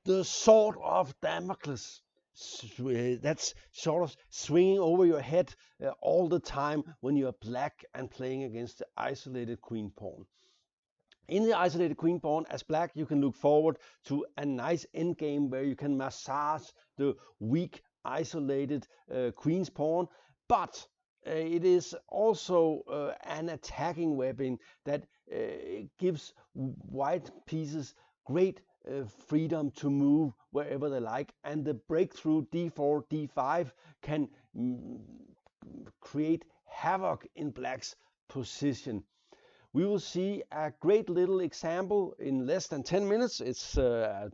the sword of Damocles that's sort of swinging over your head all the time when you're black and playing against the isolated queen pawn. In the isolated queen pawn, as black, you can look forward to a nice endgame where you can massage the weak, isolated queen's pawn, but it is also an attacking weapon that gives white pieces great freedom to move wherever they like, and the breakthrough d4, d5 can create havoc in black's position. We will see a great little example in less than 10 minutes. It's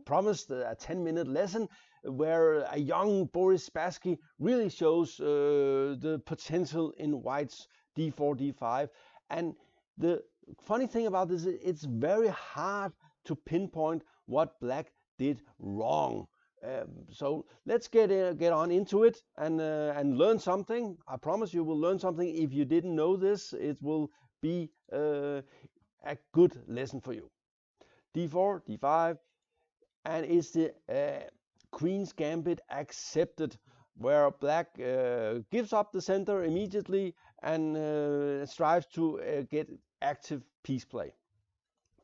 promised a 10-minute lesson where a young Boris Spassky really shows the potential in white's d4, d5. And the funny thing about this is it's very hard to pinpoint what black did wrong. So let's get on into it and learn something. I promise you will learn something. If you didn't know this, it will be a good lesson for you. d4, d5, and is the queen's gambit accepted, where black gives up the center immediately and strives to get active piece play.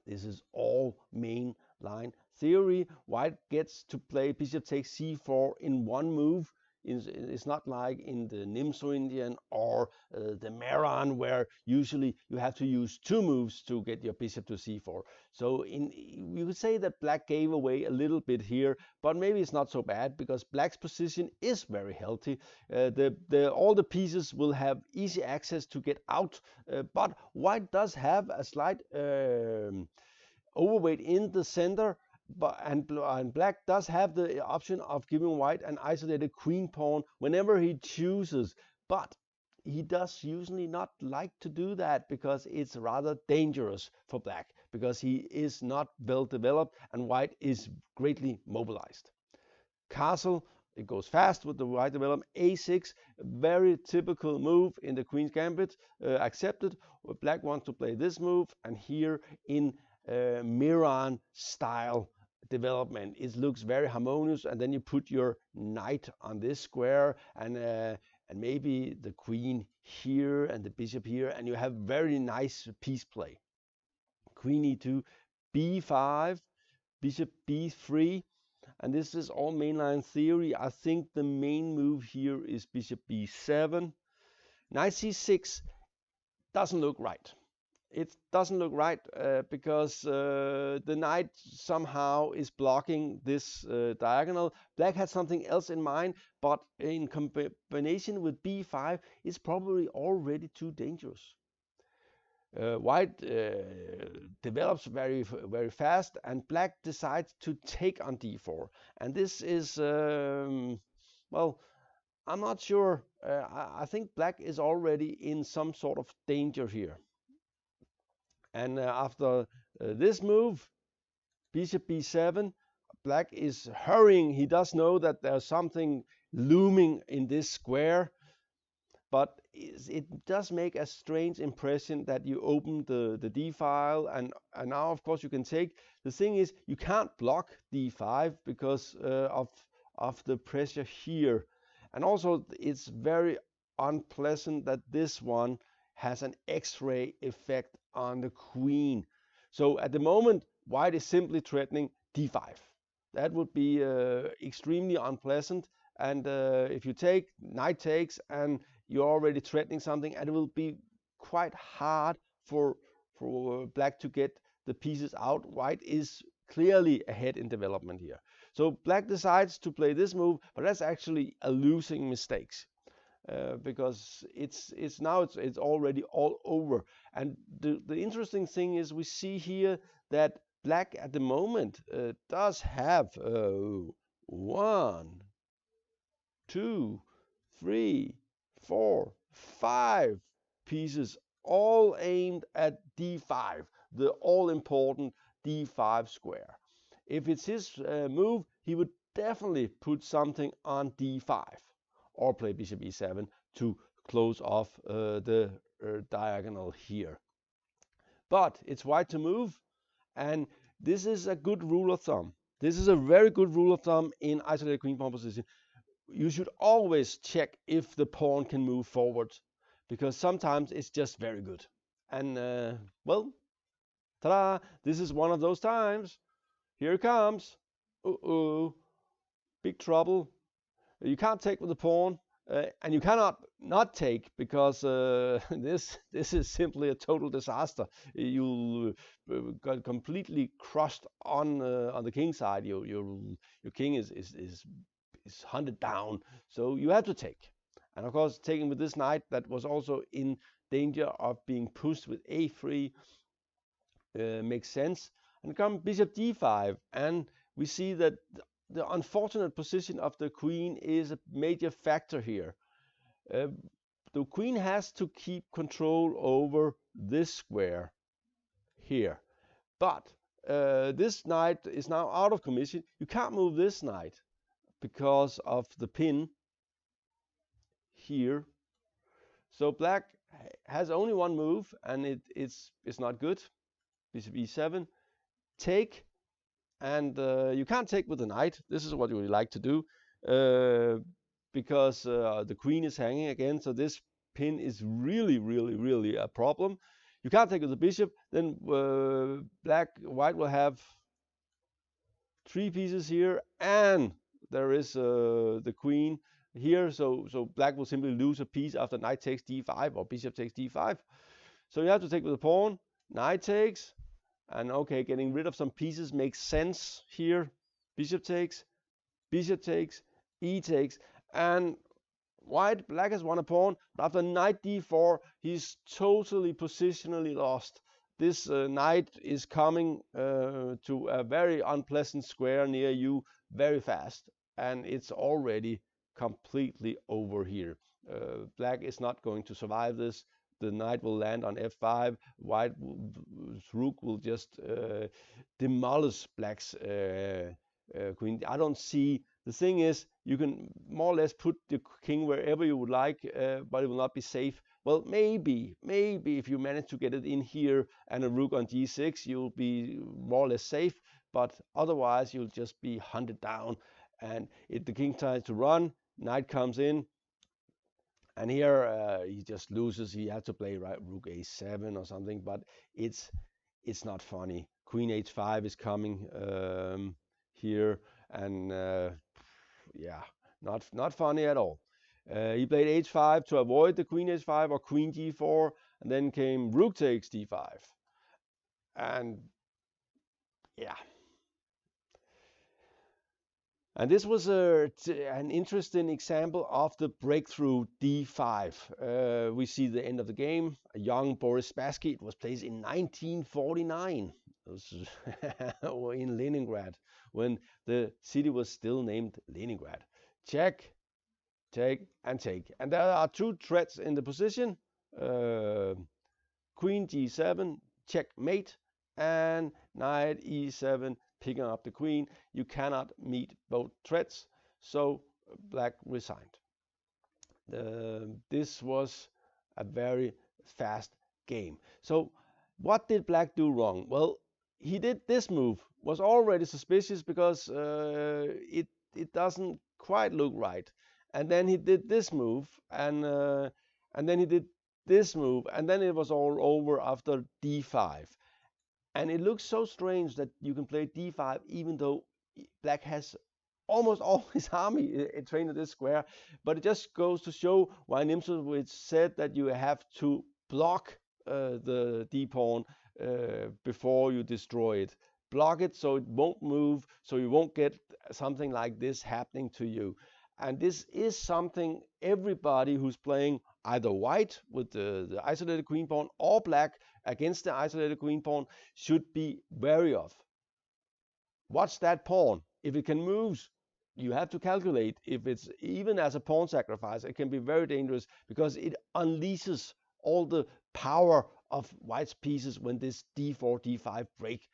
This is all main line theory. White gets to play bishop takes c4 in one move. It's not like in the Nimzo-Indian or the Meran, where usually you have to use two moves to get your bishop to c4. So you could say that black gave away a little bit here, but maybe it's not so bad because black's position is very healthy. All the pieces will have easy access to get out, but white does have a slight overweight in the center. And black does have the option of giving white an isolated queen pawn whenever he chooses, but he does usually not like to do that because it's rather dangerous for black, because he is not well developed and white is greatly mobilized. Castle, it goes fast with the white development. a6, very typical move in the queen's gambit, accepted. Black wants to play this move, and here in Meran style development, it looks very harmonious, and then you put your knight on this square and maybe the queen here and the bishop here, and you have very nice piece play. Queen e2, b5, bishop b3, and this is all mainline theory. I think the main move here is bishop b7. Knight c6 doesn't look right. It doesn't look right because the knight somehow is blocking this diagonal. Black had something else in mind, but in combination with b5, it's probably already too dangerous. White develops very fast, and black decides to take on d4. And this is, well, I'm not sure. I think black is already in some sort of danger here. And after this move, bishop b7, black is hurrying. He does know that there's something looming in this square, but it does make a strange impression that you open the d file, and now of course you can take. The thing is, you can't block d5 because of the pressure here, and also it's very unpleasant that this one has an X-ray effect on the queen. So at the moment, white is simply threatening d5. That would be extremely unpleasant. And if you take, knight takes, and you're already threatening something, and it will be quite hard for black to get the pieces out. White is clearly ahead in development here. So black decides to play this move, but that's actually a losing mistake. Because it's already all over. And the interesting thing is, we see here that black at the moment does have 1, 2, 3, 4, 5 pieces all aimed at d5, the all-important d5 square. If it's his move, he would definitely put something on d5 or play bishop e7 to close off the diagonal here. But it's white to move, and this is a good rule of thumb. This is a very good rule of thumb in isolated queen pawn position. You should always check if the pawn can move forward, because sometimes it's just very good. And well, ta-da! This is one of those times. Here it comes. Uh-oh, big trouble. You can't take with the pawn, and you cannot not take, because this is simply a total disaster. You'll got completely crushed on the king side. Your king is hunted down, so you have to take. And of course, taking with this knight that was also in danger of being pushed with a3 makes sense. And come bishop d5, and we see that the unfortunate position of the queen is a major factor here. The queen has to keep control over this square here, but this knight is now out of commission. You can't move this knight because of the pin here. So black has only one move, and it's not good. Bishop e7, take, and you can't take with the knight. This is what you would like to do, because the queen is hanging again, so this pin is really a problem. You can't take with the bishop. Then white will have 3 pieces here, and there is the queen here, so black will simply lose a piece after knight takes d5 or bishop takes d5. So you have to take with the pawn. Knight takes, and okay, getting rid of some pieces makes sense here. Bishop takes, e takes, and black has won a pawn, but after knight d4, he's totally positionally lost. This knight is coming to a very unpleasant square near you very fast, and it's already completely over here. Black is not going to survive this. The knight will land on f5. White's rook will just demolish black's queen. I don't see. The thing is, you can more or less put the king wherever you would like, but it will not be safe. Well, maybe if you manage to get it in here and a rook on d6, you'll be more or less safe, but otherwise you'll just be hunted down. And if the king tries to run, knight comes in, and here he just loses. He has to play rook a7 or something, but it's not funny. Queen h5 is coming here, and yeah, not funny at all. He played h5 to avoid the queen h5 or queen g4, and then came rook takes d5, and yeah. And this was an interesting example of the breakthrough d5. We see the end of the game. A young Boris Spassky. It was played in 1949. It was in Leningrad, when the city was still named Leningrad. Check, take, and take. And there are 2 threats in the position. Queen g7, checkmate, and knight e7, picking up the queen. You cannot meet both threats, so black resigned. This was a very fast game. So what did black do wrong? Well, he did this move. Was already suspicious because it doesn't quite look right. And then he did this move, and then he did this move, and then it was all over after d5. And it looks so strange that you can play d5 even though black has almost all his army trained in this square. But it just goes to show why Nimzowitsch said that you have to block the d-pawn before you destroy it. Block it so it won't move, so you won't get something like this happening to you. And this is something everybody who's playing either white with the isolated queen pawn or black against the isolated queen pawn should be wary of. Watch that pawn. If it can move, you have to calculate. If it's even as a pawn sacrifice, it can be very dangerous because it unleashes all the power of white's pieces when this d4-d5 break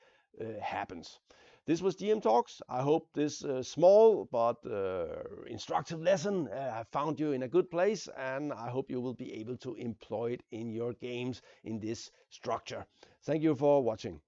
happens. This was GM Talks. I hope this small but instructive lesson found you in a good place, and I hope you will be able to employ it in your games in this structure. Thank you for watching.